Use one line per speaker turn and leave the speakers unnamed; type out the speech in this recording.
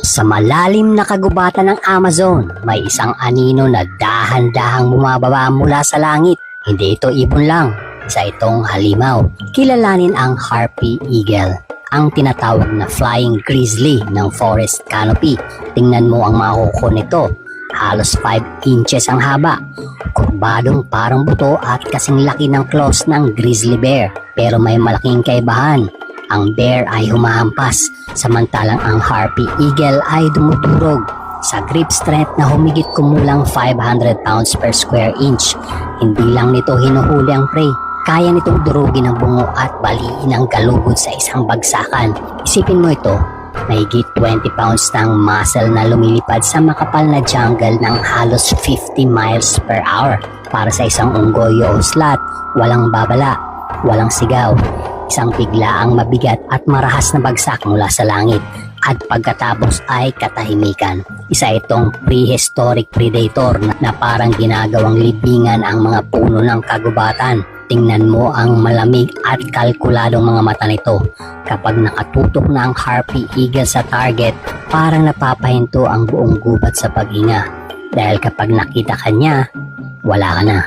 Sa malalim na kagubatan ng Amazon, may isang anino na dahan-dahang bumababa mula sa langit. Hindi ito ibon lang, isa itong halimaw. Kilalanin ang harpy eagle, ang tinatawag na flying grizzly ng forest canopy. Tingnan mo ang mga kuko nito, halos 5 inches ang haba. Kurbadong parang buto at kasing laki ng claws ng grizzly bear. Pero may malaking kaibahan. Ang bear ay humahampas, samantalang ang harpy eagle ay dumudurog sa grip strength na humigit kumulang 500 pounds per square inch. Hindi lang nito hinuhuli ang prey, kaya nitong durugin ang bungo at baliin ang galugod sa isang bagsakan. Isipin mo ito, mahigit 20 pounds ng muscle na lumilipad sa makapal na jungle ng halos 50 miles per hour. Para sa isang unggoy o slat, walang babala, walang sigaw. Isang biglaang mabigat at marahas na bagsak mula sa langit at pagkatapos ay katahimikan. Isa itong prehistoric predator na parang ginagawang libingan ang mga puno ng kagubatan. Tingnan mo ang malamig at kalkuladong mga mata nito. Kapag nakatutok na ang harpy eagle sa target, parang napapahinto ang buong gubat sa paghinga. Dahil kapag nakita ka niya, wala ka na.